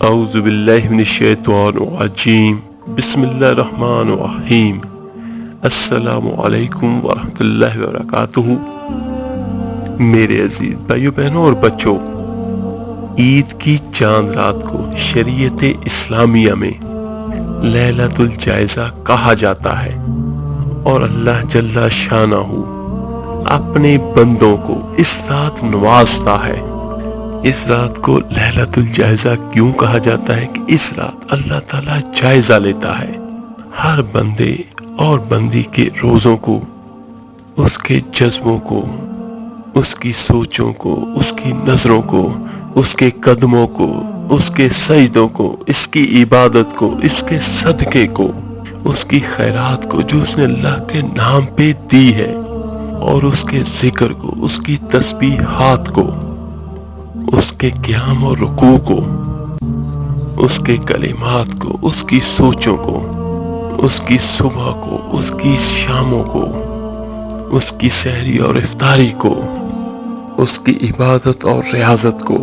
اعوذ باللہ من الشیطان الرجیم بسم اللہ الرحمن الرحیم السلام علیکم ورحمۃ اللہ وبرکاتہ۔ میرے عزیز بھائیوں بہنوں اور بچوں، عید کی چاند رات کو شریعت اسلامیہ میں لیلۃ الجائزہ کہا جاتا ہے، اور اللہ جل شانہ اپنے بندوں کو اس رات نوازتا ہے۔ اس رات کو لیلۃ الجائزہ کیوں کہا جاتا ہے کہ اس رات اللہ تعالیٰ جائزہ لیتا ہے ہر بندے اور بندی کے روزوں کو، اس کے جذبوں کو، اس کی سوچوں کو، اس کی نظروں کو، اس کے قدموں کو، اس کے سجدوں کو، اس کی عبادت کو، اس کے صدقے کو، اس کی خیرات کو جو اس نے اللہ کے نام پہ دی ہے، اور اس کے ذکر کو، اس کی تسبیحات کو، اس کے قیام اور رکوع کو، اس کے کلمات کو، اس کی سوچوں کو، اس کی صبح کو، اس کی شاموں کو، اس کی سحری اور افطاری کو، اس کی عبادت اور ریاضت کو،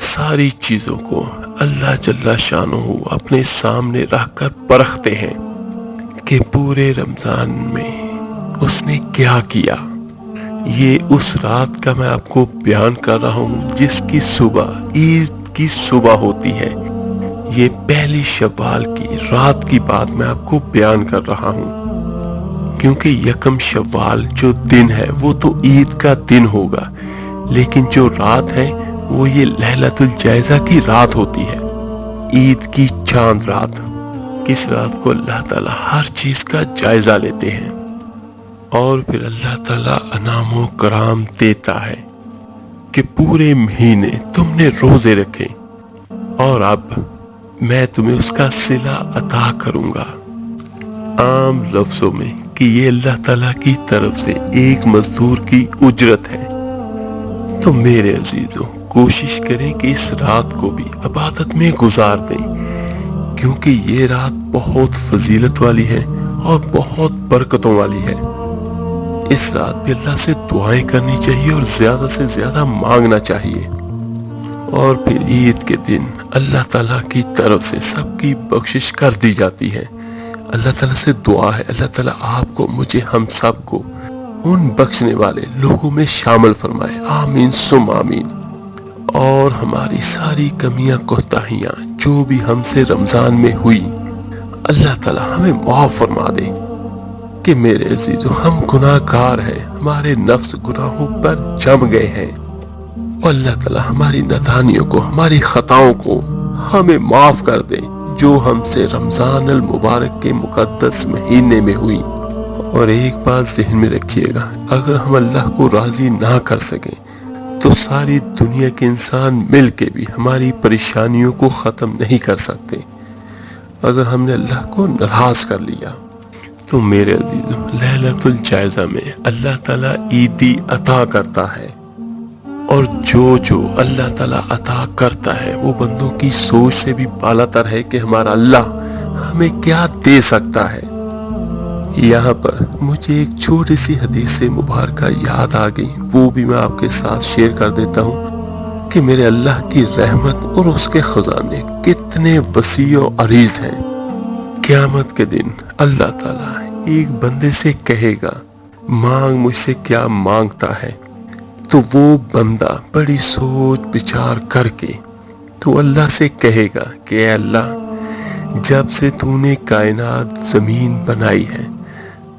ساری چیزوں کو اللہ جل شانہ اپنے سامنے رکھ کر پرکھتے ہیں کہ پورے رمضان میں اس نے کیا کیا۔ یہ اس رات کا میں آپ کو بیان کر رہا ہوں جس کی صبح عید کی صبح ہوتی ہے۔ یہ پہلی شوال کی رات کی بات میں آپ کو بیان کر رہا ہوں، کیونکہ یکم شوال جو دن ہے وہ تو عید کا دن ہوگا، لیکن جو رات ہے وہ یہ لیلۃ الجائزہ کی رات ہوتی ہے، عید کی چاند رات۔ کس رات کو اللہ تعالیٰ ہر چیز کا جائزہ لیتے ہیں، اور پھر اللہ تعالیٰ انعام و کرام دیتا ہے کہ پورے مہینے تم نے روزے رکھے، اور اب میں تمہیں اس کا صلہ عطا کروں گا۔ عام لفظوں میں کہ یہ اللہ تعالیٰ کی طرف سے ایک مزدور کی اجرت ہے۔ تو میرے عزیزوں، کوشش کریں کہ اس رات کو بھی عبادت میں گزار دیں، کیونکہ یہ رات بہت فضیلت والی ہے اور بہت برکتوں والی ہے۔ اس رات بھی اللہ سے دعائیں کرنی چاہیے اور زیادہ سے زیادہ مانگنا چاہیے، اور پھر عید کے دن اللہ تعالیٰ کی طرف سے سب کی بخشش کر دی جاتی ہے۔ اللہ تعالیٰ سے دعا ہے اللہ تعالیٰ آپ کو، مجھے، ہم سب کو ان بخشنے والے لوگوں میں شامل فرمائے، آمین ثم آمین۔ اور ہماری ساری کمیاں کوتاہیاں جو بھی ہم سے رمضان میں ہوئی، اللہ تعالیٰ ہمیں معاف فرما دے کہ میرے عزیزو، ہم گناہ گار ہیں، ہمارے نفس گناہوں پر جم گئے ہیں، اور اللہ تعالیٰ ہماری نادانیوں کو، ہماری خطاؤں کو ہمیں معاف کر دے جو ہم سے رمضان المبارک کے مقدس مہینے میں ہوئی۔ اور ایک بات ذہن میں رکھیے گا، اگر ہم اللہ کو راضی نہ کر سکیں تو ساری دنیا کے انسان مل کے بھی ہماری پریشانیوں کو ختم نہیں کر سکتے۔ اگر ہم نے اللہ کو ناراض کر لیا تو میرے عزیزوں، لیلۃ الجائزہ میں اللہ تعالیٰ عیدی عطا کرتا ہے، اور جو اللہ تعالیٰ عطا کرتا ہے وہ بندوں کی سوچ سے بھی بالا تر ہے کہ ہمارا اللہ ہمیں کیا دے سکتا ہے۔ یہاں پر مجھے ایک چھوٹی سی حدیث مبارکہ یاد آ گئی، وہ بھی میں آپ کے ساتھ شیئر کر دیتا ہوں کہ میرے اللہ کی رحمت اور اس کے خزانے کتنے وسیع و عریض ہیں۔ قیامت کے دن اللہ تعالیٰ ایک بندے سے کہے گا، مانگ مجھ سے کیا مانگتا ہے، تو وہ بندہ بڑی سوچ بچار کر کے تو اللہ سے کہے گا کہ اے اللہ، جب سے تو نے کائنات زمین بنائی ہے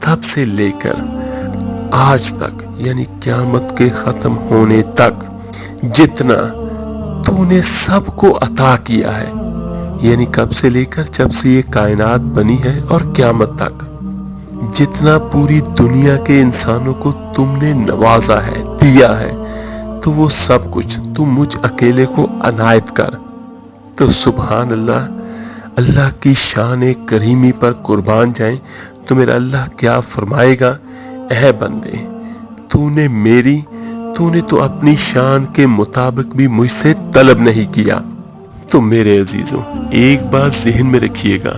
تب سے لے کر آج تک، یعنی قیامت کے ختم ہونے تک جتنا تو نے سب کو عطا کیا ہے، یعنی کب سے لے کر جب سے یہ کائنات بنی ہے اور قیامت تک جتنا پوری دنیا کے انسانوں کو تم نے نوازا ہے، دیا ہے، تو وہ سب کچھ تم مجھ اکیلے کو عنایت کر۔ تو سبحان اللہ، اللہ کی شان کریمی پر قربان جائیں تو میرا اللہ کیا فرمائے گا، اے بندے، تو نے تو اپنی شان کے مطابق بھی مجھ سے طلب نہیں کیا۔ تو میرے عزیزوں، ایک بات ذہن میں رکھیے گا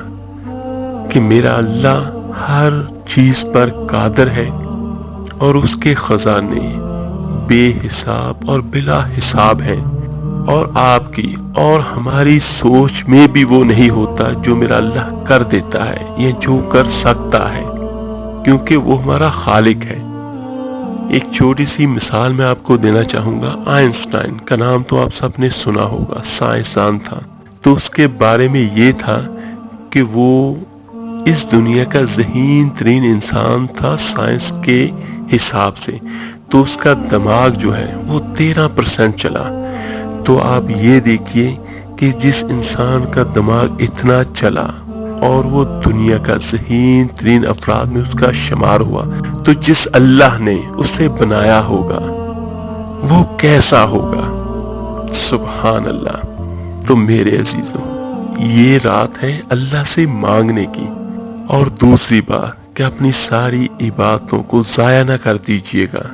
کہ میرا اللہ ہر چیز پر قادر ہے، اور اس کے خزانے بے حساب اور بلا حساب ہیں۔ اور آپ کی اور ہماری سوچ میں بھی وہ نہیں ہوتا جو میرا اللہ کر دیتا ہے یا جو کر سکتا ہے، کیونکہ وہ ہمارا خالق ہے۔ ایک چھوٹی سی مثال میں آپ کو دینا چاہوں گا۔ آئنسٹائن کا نام تو آپ سب نے سنا ہوگا، سائنسدان تھا۔ تو اس کے بارے میں یہ تھا کہ وہ اس دنیا کا ذہین ترین انسان تھا سائنس کے حساب سے۔ تو اس کا دماغ جو ہے وہ 13% چلا۔ تو آپ یہ دیکھیے کہ جس انسان کا دماغ اتنا چلا اور وہ دنیا کا ذہین ترین افراد میں اس کا شمار ہوا، تو جس اللہ نے اسے بنایا ہوگا وہ کیسا ہوگا؟ سبحان اللہ۔ تو میرے عزیزوں، یہ رات ہے اللہ سے مانگنے کی، اور دوسری بات کہ اپنی ساری عبادتوں کو ضائع نہ کر دیجیے گا۔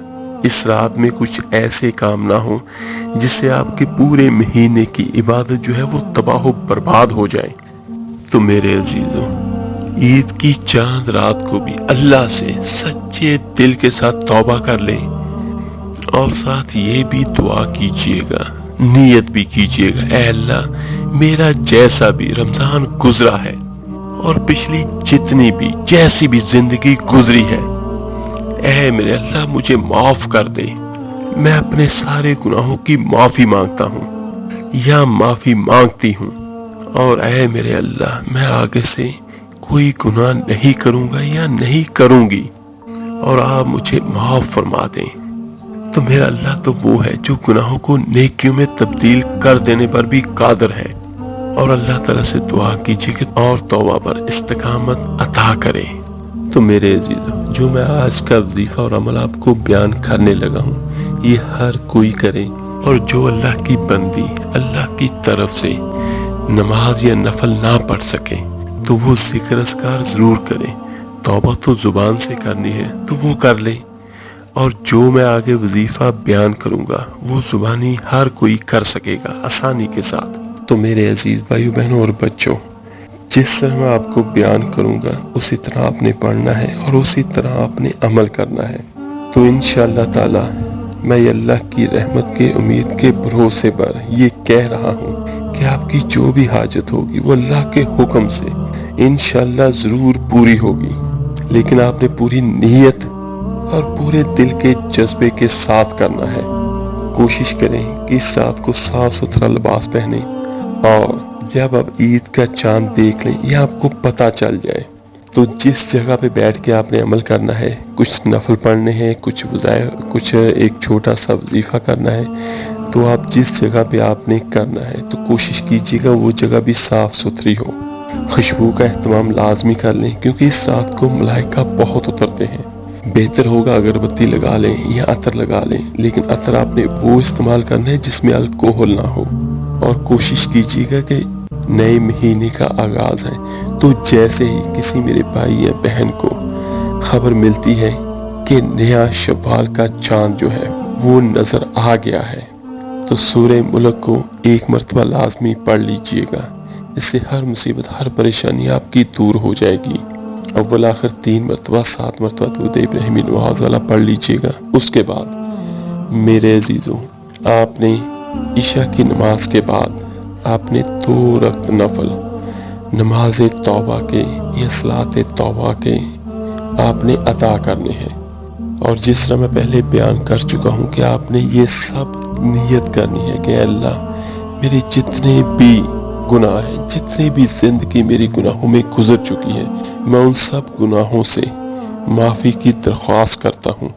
اس رات میں کچھ ایسے کام نہ ہوں جس سے آپ کے پورے مہینے کی عبادت جو ہے وہ تباہ و برباد ہو جائے۔ تو میرے عزیزوں، عید کی چاند رات کو بھی اللہ سے سچے دل کے ساتھ توبہ کر لیں، اور ساتھ یہ بھی دعا کیجیے گا، نیت بھی کیجیے گا، اے اللہ میرا جیسا بھی رمضان گزرا ہے اور پچھلی جتنی بھی جیسی بھی زندگی گزری ہے، اے میرے اللہ مجھے معاف کر دے۔ میں اپنے سارے گناہوں کی معافی مانگتا ہوں یا معافی مانگتی ہوں، اور اے میرے اللہ میں آگے سے کوئی گناہ نہیں کروں گا یا نہیں کروں گی، اور آپ مجھے معاف فرما دیں۔ تو میرا اللہ تو وہ ہے جو گناہوں کو نیکیوں میں تبدیل کر دینے پر بھی قادر ہے، اور اللہ تعالیٰ سے دعا کیجیے کہ اور توبہ پر استقامت عطا کرے۔ تو میرے عزیزوں، جو میں آج کا وظیفہ اور عمل آپ کو بیان کرنے لگا ہوں، یہ ہر کوئی کرے، اور جو اللہ کی بندی اللہ کی طرف سے نماز یا نفل نہ پڑھ سکے تو وہ ذکر اذکار ضرور کرے۔ توبہ تو زبان سے کرنی ہے تو وہ کر لے، اور جو میں آگے وظیفہ بیان کروں گا وہ زبانی ہر کوئی کر سکے گا آسانی کے ساتھ۔ تو میرے عزیز بھائیو بہنوں اور بچوں، جس طرح میں آپ کو بیان کروں گا اسی طرح آپ نے پڑھنا ہے اور اسی طرح آپ نے عمل کرنا ہے۔ تو انشاءاللہ تعالی میں اللہ کی رحمت کے امید کے بھروسے پر یہ کہہ رہا ہوں کہ آپ کی جو بھی حاجت ہوگی وہ اللہ کے حکم سے انشاءاللہ ضرور پوری ہوگی، لیکن آپ نے پوری نیت اور پورے دل کے جذبے کے ساتھ کرنا ہے۔ کوشش کریں کہ اس رات کو صاف ستھرا لباس پہنیں، اور جب آپ عید کا چاند دیکھ لیں یا آپ کو پتہ چل جائے تو جس جگہ پہ بیٹھ کے آپ نے عمل کرنا ہے، کچھ نفل پڑھنے ہیں، کچھ ایک چھوٹا سا وظیفہ کرنا ہے، تو آپ جس جگہ پہ آپ نے کرنا ہے تو کوشش کیجیے گا وہ جگہ بھی صاف ستھری ہو۔ خوشبو کا اہتمام لازمی کر لیں، کیونکہ اس رات کو ملائکہ بہت اترتے ہیں۔ بہتر ہوگا اگربتی لگا لیں یا عطر لگا لیں، لیکن عطر آپ نے وہ استعمال کرنا ہے جس میں الکوہل نہ ہو، اور کوشش کیجیے گا کہ نئے مہینے کا آغاز ہے تو جیسے ہی کسی میرے بھائی یا بہن کو خبر ملتی ہے کہ نیا شوال کا چاند جو ہے وہ نظر آ گیا ہے، تو سورہ ملک کو ایک مرتبہ لازمی پڑھ لیجئے گا۔ اس سے ہر مصیبت، ہر پریشانی آپ کی دور ہو جائے گی۔ اول آخر 3 مرتبہ 7 مرتبہ درود ابراہیمی نواز والا پڑھ لیجئے گا۔ اس کے بعد میرے عزیزوں، آپ نے عشاء کی نماز کے بعد آپ نے 2 رکعت نفل نماز توبہ کے یا صلاۃ توبہ کے آپ نے ادا کرنے ہیں، اور جس طرح میں پہلے بیان کر چکا ہوں کہ آپ نے یہ سب نیت کرنی ہے کہ اے اللہ میرے جتنے بھی گناہ ہیں، جتنے بھی زندگی میری گناہوں میں گزر چکی ہے، میں ان سب گناہوں سے معافی کی درخواست کرتا ہوں۔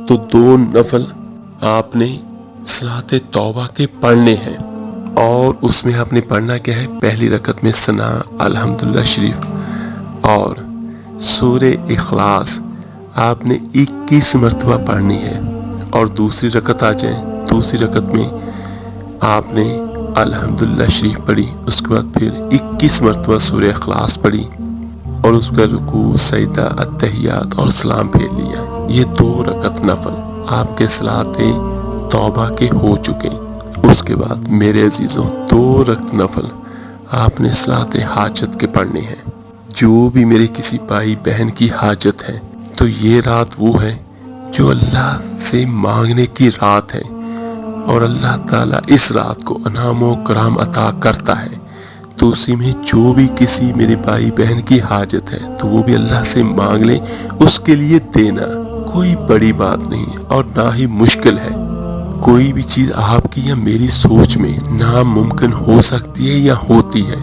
تو 2 نفل آپ نے صلاۃ توبہ کے پڑھنے ہیں، اور اس میں آپ نے پڑھنا کیا ہے؟ پہلی رکعت میں ثنا الحمدللہ شریف اور سورہ اخلاص آپ نے 21 مرتبہ پڑھنی ہے، اور دوسری رکعت آ جائیں، دوسری رکعت میں آپ نے الحمدللہ شریف پڑھی، اس کے بعد پھر 21 مرتبہ سورہ اخلاص پڑھی، اور اس کا رکوع، سجدہ، اتحیات اور سلام پھیر لیا۔ یہ 2 رکعت نفل آپ کے صلاۃ توبہ کے ہو چکے۔ اس کے بعد میرے عزیزوں 2 رکعت نفل آپ نے صلاۃ حاجت کے پڑھنے ہیں۔ جو بھی میرے کسی بھائی بہن کی حاجت ہے تو یہ رات وہ ہے جو اللہ سے مانگنے کی رات ہے، اور اللہ تعالیٰ اس رات کو انعام و کرام عطا کرتا ہے، تو اسی میں جو بھی کسی میرے بھائی بہن کی حاجت ہے تو وہ بھی اللہ سے مانگ لیں، اس کے لیے دینا کوئی بڑی بات نہیں اور نہ ہی مشکل ہے۔ کوئی بھی چیز آپ کی یا میری سوچ میں ناممکن ہو سکتی ہے یا ہوتی ہے،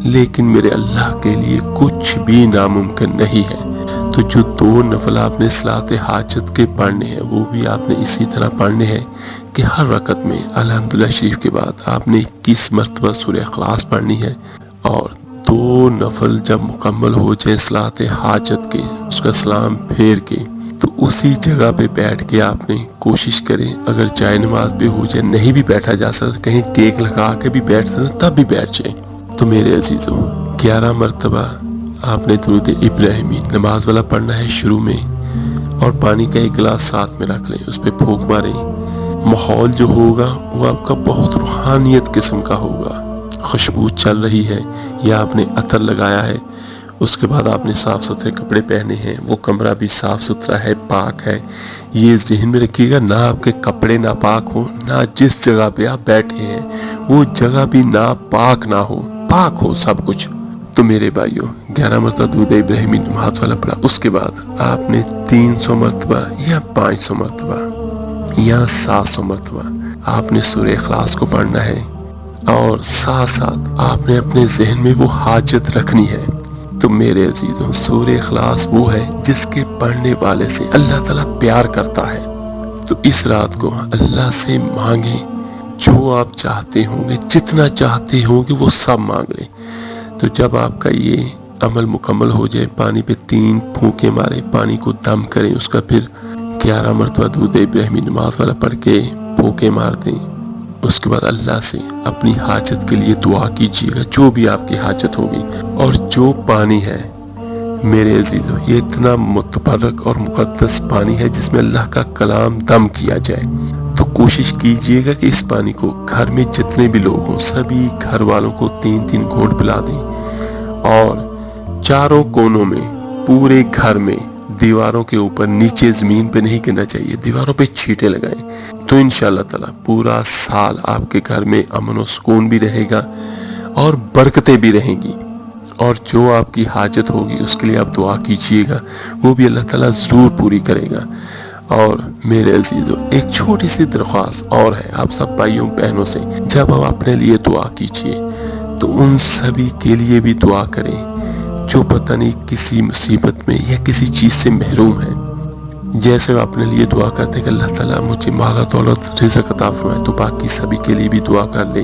لیکن میرے اللہ کے لیے کچھ بھی ناممکن نہیں ہے۔ تو جو 2 نفل آپ نے صلاۃ حاجت کے پڑھنے ہیں وہ بھی آپ نے اسی طرح پڑھنے ہیں کہ ہر رکعت میں الحمدللہ شریف کے بعد آپ نے 21 مرتبہ سورہ اخلاص پڑھنی ہے، اور 2 نفل جب مکمل ہو جائے صلاۃ حاجت کے، اس کا سلام پھیر کے، تو اسی جگہ پہ بیٹھ کے آپ نے کوشش کریں، اگر چائے نماز پہ ہو جائے نہیں بھی بیٹھا جا سکتا، کہیں ٹیک لگا کے بھی بیٹھ سکتے تب بھی بیٹھ جائیں۔ تو میرے عزیزوں 11 مرتبہ آپ نے درود ابراہیمی نماز والا پڑھنا ہے شروع میں، اور پانی کا ایک گلاس ساتھ میں رکھ لیں، اس پہ پھونک ماریں۔ ماحول جو ہوگا وہ آپ کا بہت روحانیت قسم کا ہوگا، خوشبو چل رہی ہے یا آپ نے عطر لگایا ہے۔ اس کے بعد آپ نے صاف ستھرے کپڑے پہنے ہیں، وہ کمرہ بھی صاف ستھرا ہے، پاک ہے۔ یہ ذہن میں رکھیے گا، نہ آپ کے کپڑے ناپاک ہوں، نہ جس جگہ پہ آپ بیٹھے ہیں وہ جگہ بھی ناپاک نہ ہو، پاک ہو سب کچھ۔ تو میرے بھائیوں 11 مرتبہ درود ابراہیمی نماز والا پڑھا، اس کے بعد آپ نے 300 مرتبہ یا 500 مرتبہ یا 700 مرتبہ آپ نے سورہ اخلاص کو پڑھنا ہے، اور ساتھ ساتھ آپ نے اپنے ذہن میں وہ حاجت رکھنی ہے۔ تو میرے عزیزوں سورہ اخلاص وہ ہے جس کے پڑھنے والے سے اللہ تعالیٰ پیار کرتا ہے۔ تو اس رات کو اللہ سے مانگیں، جو آپ چاہتے ہوں گے، جتنا چاہتے ہوں گے وہ سب مانگ لیں۔ تو جب آپ کا یہ عمل مکمل ہو جائے، پانی پہ 3 پھونکے ماریں، پانی کو دم کریں، اس کا پھر 11 مرتبہ درود ابراہیمی نماز والا پڑھ کے پھونکے مار دیں۔ اس کے بعد اللہ سے اپنی حاجت کے لیے دعا کیجیے گا، جو بھی آپ کی حاجت ہوگی۔ اور جو پانی ہے میرے عزیزو، یہ اتنا متبرک اور مقدس پانی ہے جس میں اللہ کا کلام دم کیا جائے، تو کوشش کیجیے گا کہ اس پانی کو گھر میں جتنے بھی لوگ ہوں سبھی گھر والوں کو 3 گھونٹ پلا دیں، اور چاروں کونوں میں پورے گھر میں دیواروں کے اوپر، نیچے زمین پہ نہیں گرنا چاہیے، دیواروں پہ چھینٹے لگائیں۔ تو انشاءاللہ تعالیٰ پورا سال آپ کے گھر میں امن و سکون بھی رہے گا اور برکتیں بھی رہیں گی، اور جو آپ کی حاجت ہوگی اس کے لیے آپ دعا کیجیے گا، وہ بھی اللہ تعالیٰ ضرور پوری کرے گا۔ اور میرے عزیزو ایک چھوٹی سی درخواست اور ہے آپ سب بھائیوں بہنوں سے، جب آپ اپنے لیے دعا کیجیے تو ان سبھی کے لیے بھی دعا کریں جو پتہ نہیں کسی مصیبت میں یا کسی چیز سے محروم ہیں۔ جیسے وہ اپنے لیے دعا کرتے ہیں کہ اللہ تعالیٰ مجھے مال و دولت رزق عطا فرمائے، تو باقی سبھی کے لیے بھی دعا کر لیں۔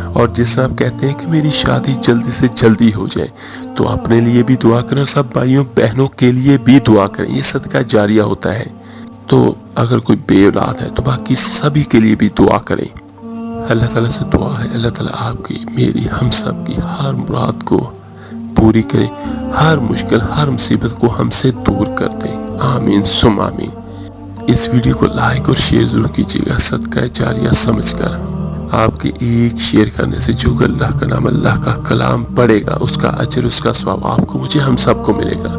اور جس طرح آپ کہتے ہیں کہ میری شادی جلدی سے جلدی ہو جائے، تو اپنے لیے بھی دعا کریں، اور سب بھائیوں بہنوں کے لیے بھی دعا کریں، یہ صدقہ جاریہ ہوتا ہے۔ تو اگر کوئی بے اولاد ہے تو باقی سبھی کے لیے بھی دعا کریں۔ اللہ تعالیٰ سے دعا ہے اللہ تعالیٰ آپ کی، میری، ہم سب کی ہر مراد کو پوری کرے، ہر مشکل، ہر مصیبت کو ہم سے دور کر دیں، آمین ثم آمین۔ اس ویڈیو کو لائک اور شیئر ضرور کیجیے گا، صدقہ جاریہ سمجھ کر۔ آپ کے ایک شیئر کرنے سے جو اللہ کا نام، اللہ کا کلام پڑھے گا، اس کا اجر، اس کا ثواب آپ کو، مجھے، ہم سب کو ملے گا۔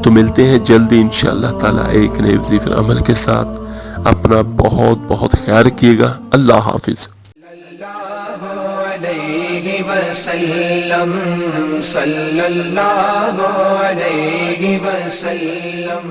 تو ملتے ہیں جلدی انشاءاللہ تعالیٰ ایک نئے وظیفے عمل کے ساتھ۔ اپنا بہت بہت خیال رکھیے گا۔ اللہ حافظ۔ صلی اللہ علیہ وسلم